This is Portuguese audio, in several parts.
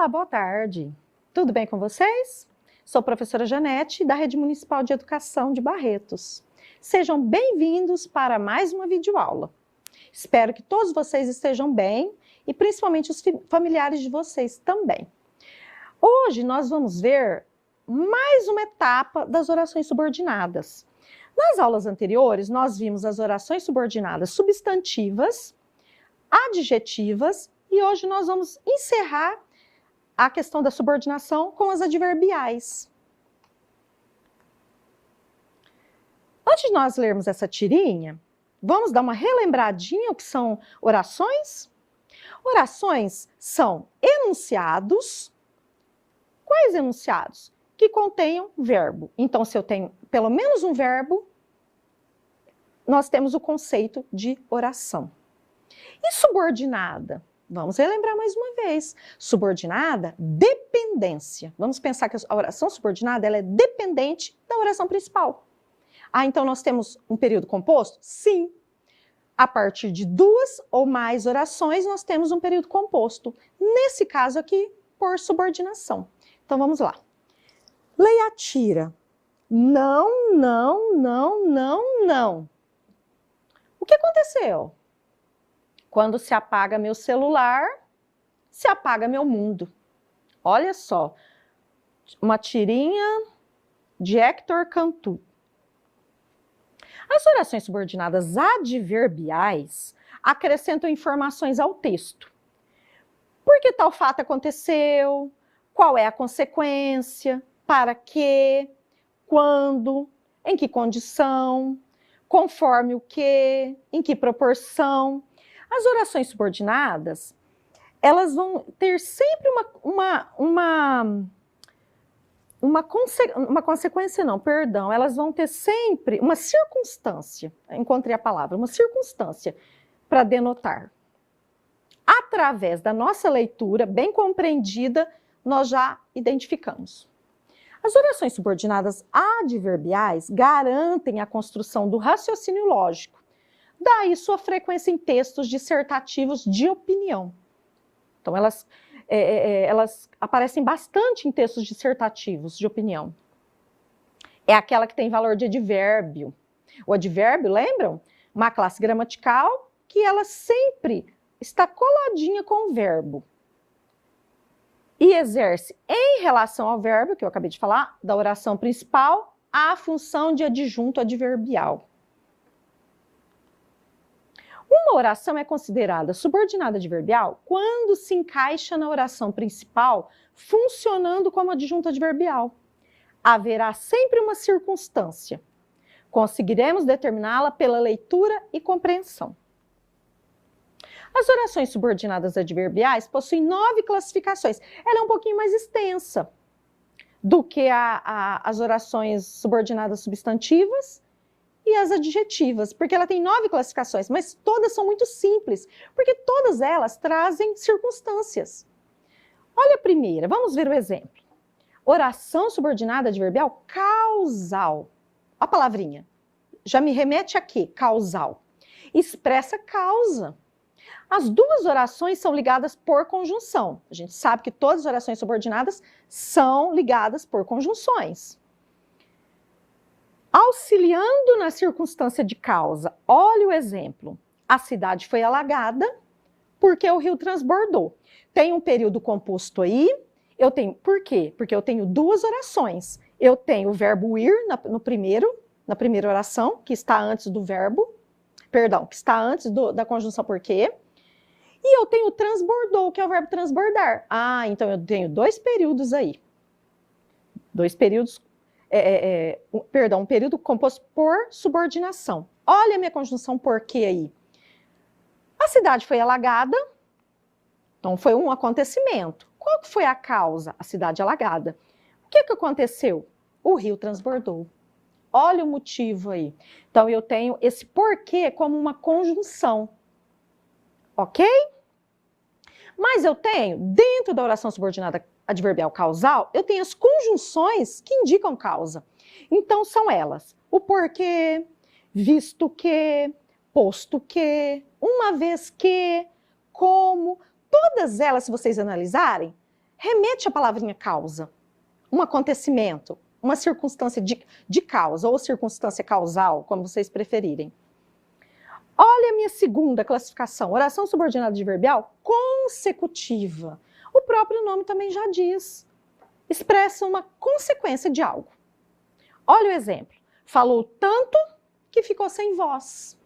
Olá, boa tarde. Tudo bem com vocês? Sou a professora Janete, da Rede Municipal de Educação de Barretos. Sejam bem-vindos para mais uma videoaula. Espero que todos vocês estejam bem e principalmente os familiares de vocês também. Hoje nós vamos ver mais uma etapa das orações subordinadas. Nas aulas anteriores, nós vimos as orações subordinadas substantivas, adjetivas, e hoje nós vamos encerrar a questão da subordinação com as adverbiais. Antes de nós lermos essa tirinha, vamos dar uma relembradinha o que são orações? Orações são enunciados. Quais enunciados? Que contenham verbo. Então, se eu tenho pelo menos um verbo, nós temos o conceito de oração. E subordinada? Vamos relembrar mais uma vez. Subordinada, dependência. Vamos pensar que a oração subordinada ela é dependente da oração principal. Então nós temos um período composto? Sim. A partir de duas ou mais orações, nós temos um período composto. Nesse caso aqui, por subordinação. Então vamos lá. Leia a tira. Não, não, não, não, não. O que aconteceu? Quando se apaga meu celular, se apaga meu mundo. Olha só, uma tirinha de Hector Cantu. As orações subordinadas adverbiais acrescentam informações ao texto. Por que tal fato aconteceu? Qual é a consequência? Para quê? Quando? Em que condição? Conforme o quê? Em que proporção? As orações subordinadas, elas vão ter sempre elas vão ter sempre uma circunstância, encontrei a palavra, uma circunstância para denotar. Através da nossa leitura, bem compreendida, nós já identificamos. As orações subordinadas adverbiais garantem a construção do raciocínio lógico. Daí sua frequência em textos dissertativos de opinião. Então, elas aparecem bastante em textos dissertativos de opinião. É aquela que tem valor de advérbio. O advérbio, lembram? Uma classe gramatical que ela sempre está coladinha com o verbo. E exerce, em relação ao verbo, que eu acabei de falar, da oração principal, a função de adjunto adverbial. Uma oração é considerada subordinada adverbial quando se encaixa na oração principal, funcionando como adjunto adverbial. Haverá sempre uma circunstância. Conseguiremos determiná-la pela leitura e compreensão. As orações subordinadas adverbiais possuem 9 classificações. Ela é um pouquinho mais extensa do que as orações subordinadas substantivas e as adjetivas, porque ela tem 9 classificações, mas todas são muito simples, porque todas elas trazem circunstâncias. Olha a primeira, vamos ver o exemplo. Oração subordinada adverbial causal. A palavrinha já me remete a quê? Causal. Expressa causa. As duas orações são ligadas por conjunção. A gente sabe que todas as orações subordinadas são ligadas por conjunções. Auxiliando na circunstância de causa, olha o exemplo. A cidade foi alagada porque o rio transbordou. Tem um período composto aí. Por quê? Porque eu tenho duas orações. Eu tenho o verbo ir na primeira oração, que está antes do verbo, que está antes da conjunção porque. E eu tenho transbordou, que é o verbo transbordar. Então eu tenho dois períodos aí. Dois períodos. Um período composto por subordinação. Olha a minha conjunção porque aí. A cidade foi alagada, então foi um acontecimento. Qual que foi a causa? A cidade alagada. O que aconteceu? O rio transbordou. Olha o motivo aí. Então eu tenho esse porquê como uma conjunção. Ok? Mas eu tenho, dentro da oração subordinada adverbial causal, eu tenho as conjunções que indicam causa. Então, são elas. O porquê, visto que, posto que, uma vez que, como. Todas elas, se vocês analisarem, remete à palavrinha causa. Um acontecimento, uma circunstância de causa ou circunstância causal, como vocês preferirem. Olha a minha segunda classificação, oração subordinada adverbial consecutiva. O próprio nome também já diz. Expressa uma consequência de algo. Olha o exemplo. Falou tanto que ficou sem voz.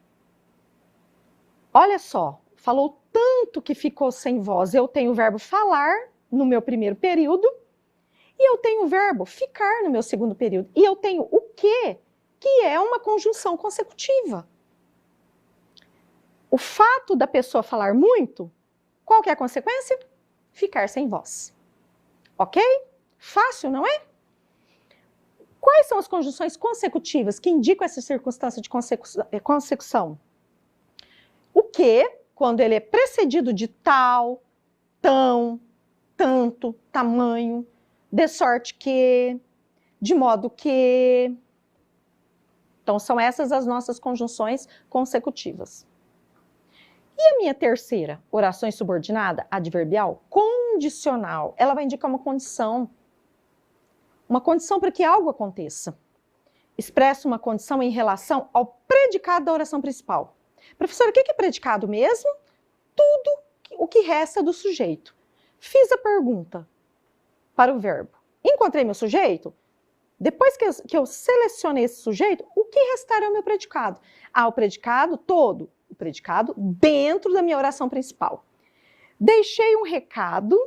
Olha só, falou tanto que ficou sem voz. Eu tenho o verbo falar no meu primeiro período e eu tenho o verbo ficar no meu segundo período. E eu tenho o que é uma conjunção consecutiva. O fato da pessoa falar muito, qual que é a consequência? Ficar sem voz. Ok? Fácil, não é? Quais são as conjunções consecutivas que indicam essa circunstância de consecução? O que, quando ele é precedido de tal, tão, tanto, tamanho, de sorte que, de modo que. Então, são essas as nossas conjunções consecutivas. E a minha terceira, oração subordinada adverbial condicional. Ela vai indicar uma condição para que algo aconteça. Expressa uma condição em relação ao predicado da oração principal. Professora, o que é predicado mesmo? Tudo o que resta do sujeito. Fiz a pergunta para o verbo. Encontrei meu sujeito? Depois que eu selecionei esse sujeito, o que restará é o meu predicado? O predicado todo. O predicado dentro da minha oração principal. Deixei um recado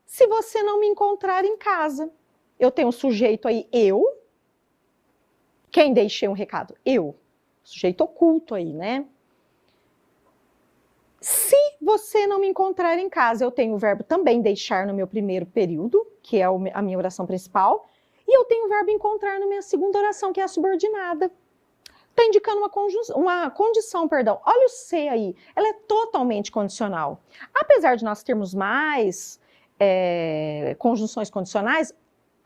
se você não me encontrar em casa. Eu tenho um sujeito aí, eu. Quem deixei um recado? Eu. Sujeito oculto aí, né? Se você não me encontrar em casa, eu tenho o verbo também deixar no meu primeiro período, que é a minha oração principal, e eu tenho o verbo encontrar na minha segunda oração, que é a subordinada. Está indicando uma condição, perdão. Olha o C aí, ela é totalmente condicional. Apesar de nós termos mais conjunções condicionais,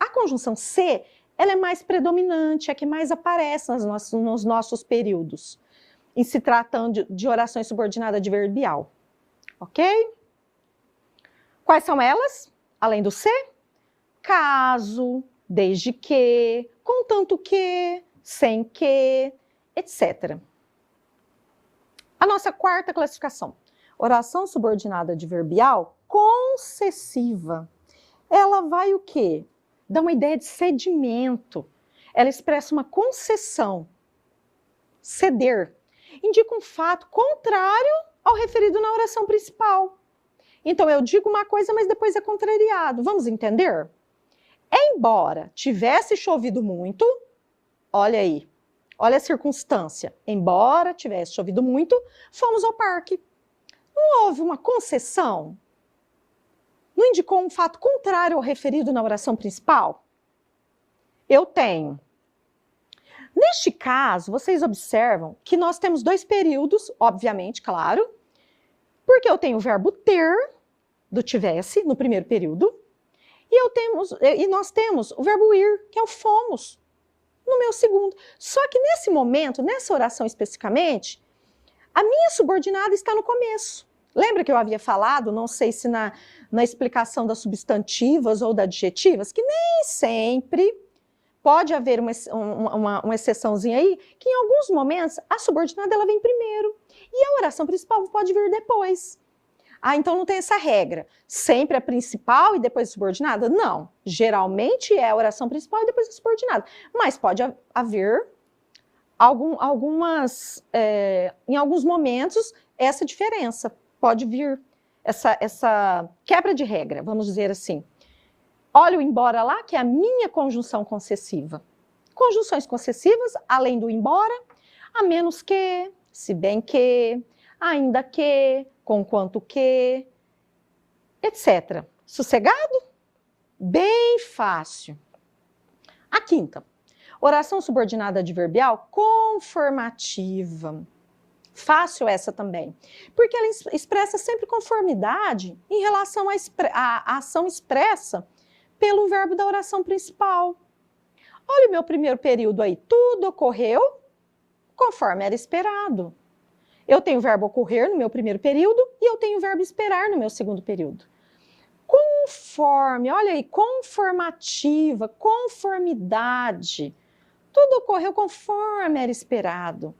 a conjunção C, ela é mais predominante, é que mais aparece nos nossos períodos, em se tratando de orações subordinadas adverbial. Ok? Quais são elas? Além do C? Caso, desde que, contanto que, sem que, etc. A nossa quarta classificação. Oração subordinada adverbial concessiva. Ela vai o quê? Dá uma ideia de cedimento. Ela expressa uma concessão. Ceder. Indica um fato contrário ao referido na oração principal. Então, eu digo uma coisa, mas depois é contrariado. Vamos entender? Embora tivesse chovido muito, olha aí, olha a circunstância. Embora tivesse chovido muito, fomos ao parque. Não houve uma concessão? Não indicou um fato contrário ao referido na oração principal? Eu tenho. Neste caso, vocês observam que nós temos dois períodos, obviamente, claro, porque eu tenho o verbo ter, do tivesse, no primeiro período, e nós temos o verbo ir, que é o fomos, no meu segundo. Só que nesse momento, nessa oração especificamente, a minha subordinada está no começo. Lembra que eu havia falado, não sei se na explicação das substantivas ou das adjetivas, que nem sempre pode haver uma exceçãozinha aí, que em alguns momentos a subordinada ela vem primeiro e a oração principal pode vir depois. Então não tem essa regra. Sempre a principal e depois a subordinada? Não. Geralmente é a oração principal e depois a subordinada. Mas pode haver em alguns momentos essa diferença. Pode vir essa quebra de regra, vamos dizer assim. Olha o embora lá, que é a minha conjunção concessiva. Conjunções concessivas, além do embora, a menos que, se bem que, ainda que, conquanto que, etc. Sossegado? Bem fácil. A quinta, oração subordinada adverbial conformativa. Fácil essa também, porque ela expressa sempre conformidade em relação à ação expressa pelo verbo da oração principal. Olha o meu primeiro período aí, tudo ocorreu conforme era esperado. Eu tenho o verbo ocorrer no meu primeiro período e eu tenho o verbo esperar no meu segundo período. Conforme, olha aí, conformativa, conformidade. Tudo ocorreu conforme era esperado.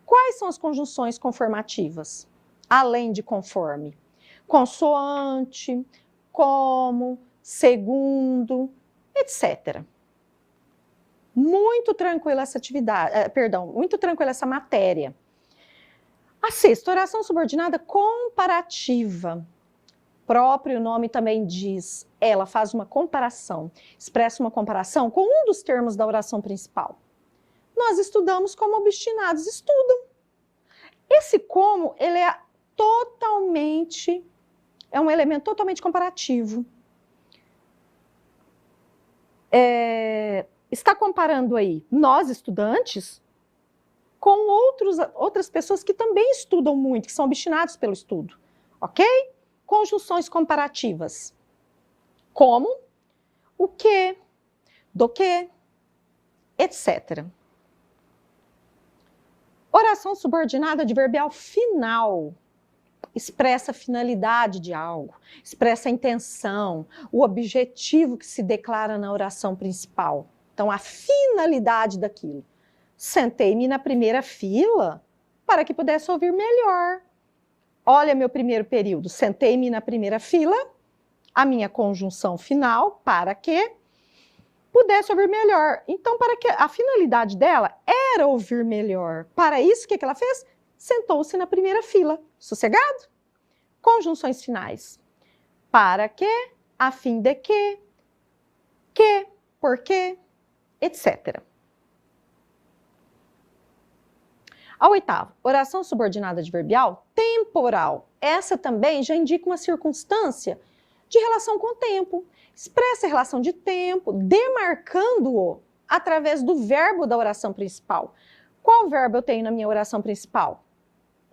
Quais são as conjunções conformativas? Além de conforme. Consoante, como, segundo, etc. Muito tranquila essa atividade, muito tranquila essa matéria. A sexta, oração subordinada comparativa. Próprio nome também diz, ela faz uma comparação, expressa uma comparação com um dos termos da oração principal. Nós estudamos como obstinados estudam. Esse como, ele é um elemento totalmente comparativo. Está comparando aí nós, estudantes, com outras pessoas que também estudam muito, que são obstinados pelo estudo, ok? Conjunções comparativas. Como, o que, do que, etc. Oração subordinada adverbial final. Expressa a finalidade de algo, expressa a intenção, o objetivo que se declara na oração principal. Então, a finalidade daquilo. Sentei-me na primeira fila para que pudesse ouvir melhor. Olha meu primeiro período, sentei-me na primeira fila, a minha conjunção final, para que pudesse ouvir melhor. Então, para que a finalidade dela era ouvir melhor. Para isso, o que ela fez? Sentou-se na primeira fila. Sossegado? Conjunções finais. Para que, a fim de que, porque, etc. A oitava, oração subordinada adverbial temporal. Essa também já indica uma circunstância de relação com o tempo. Expressa a relação de tempo, demarcando-o através do verbo da oração principal. Qual verbo eu tenho na minha oração principal?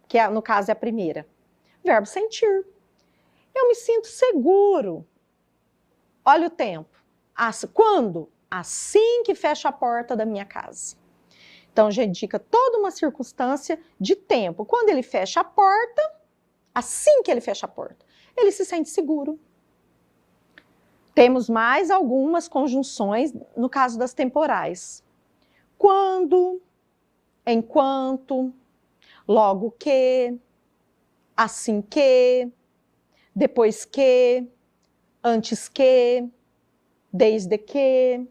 Que no caso é a primeira. Verbo sentir. Eu me sinto seguro. Olha o tempo. Quando? Assim que fecha a porta da minha casa. Então, já indica toda uma circunstância de tempo. Quando ele fecha a porta, assim que ele fecha a porta, ele se sente seguro. Temos mais algumas conjunções no caso das temporais. Quando, enquanto, logo que, assim que, depois que, antes que, desde que.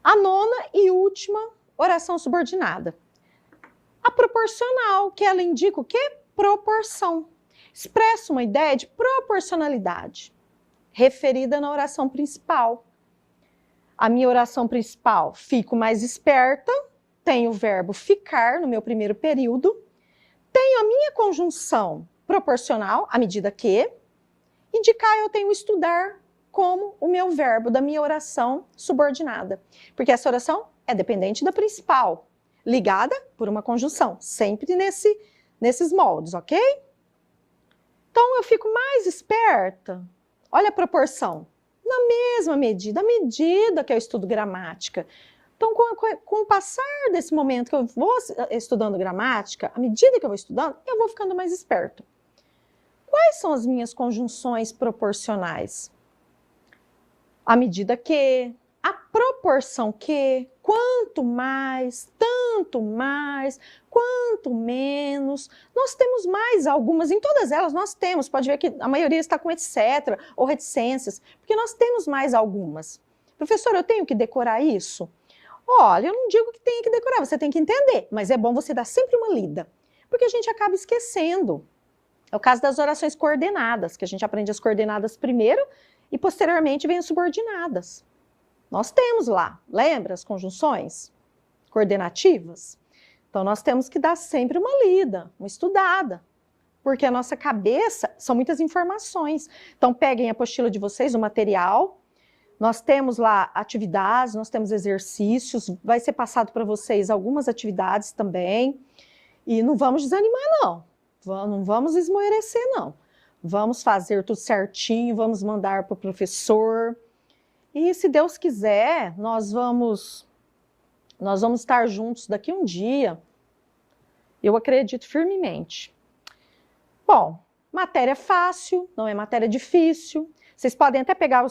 A nona e última oração subordinada. A proporcional, que ela indica o quê? Proporção. Expressa uma ideia de proporcionalidade, referida na oração principal. A minha oração principal, fico mais esperta, tenho o verbo ficar no meu primeiro período, tenho a minha conjunção proporcional, à medida que, e de cá eu tenho estudar como o meu verbo da minha oração subordinada. Porque essa oração é dependente da principal, ligada por uma conjunção, sempre nesses moldes, ok? Então eu fico mais esperta. Olha a proporção. Na mesma medida, à medida que eu estudo gramática. Então, com o passar desse momento que eu vou estudando gramática, à medida que eu vou estudando, eu vou ficando mais esperto. Quais são as minhas conjunções proporcionais? À medida que, a proporção que, quanto mais, tanto mais, quanto menos. Nós temos mais algumas, em todas elas nós temos, pode ver que a maioria está com etc. ou reticências, porque nós temos mais algumas. Professor, eu tenho que decorar isso? Olha, eu não digo que tenha que decorar, você tem que entender, mas é bom você dar sempre uma lida, porque a gente acaba esquecendo. É o caso das orações coordenadas, que a gente aprende as coordenadas primeiro e posteriormente vem as subordinadas. Nós temos lá, lembra as conjunções coordenativas? Então nós temos que dar sempre uma lida, uma estudada, porque a nossa cabeça são muitas informações. Então peguem a apostila de vocês, o material, nós temos lá atividades, nós temos exercícios, vai ser passado para vocês algumas atividades também, e não vamos desanimar não vamos esmorecer não. Vamos fazer tudo certinho, vamos mandar para o professor. E se Deus quiser, nós vamos estar juntos daqui um dia. Eu acredito firmemente. Bom, Matéria fácil, não é matéria difícil. Vocês podem até pegar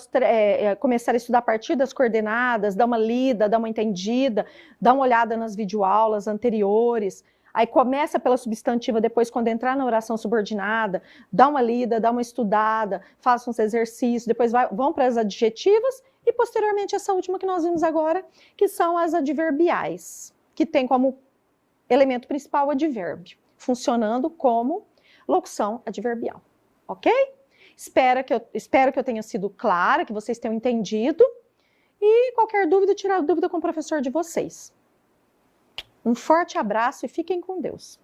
começar a estudar a partir das coordenadas, dar uma lida, dar uma entendida, dar uma olhada nas videoaulas anteriores. Aí começa pela substantiva, depois quando entrar na oração subordinada, dá uma lida, dá uma estudada, faça uns exercícios, depois vão para as adjetivas e posteriormente essa última que nós vimos agora, que são as adverbiais, que tem como elemento principal o advérbio, funcionando como locução adverbial, ok? Espero que eu tenha sido clara, que vocês tenham entendido. E qualquer dúvida, tirar dúvida com o professor de vocês. Um forte abraço e fiquem com Deus.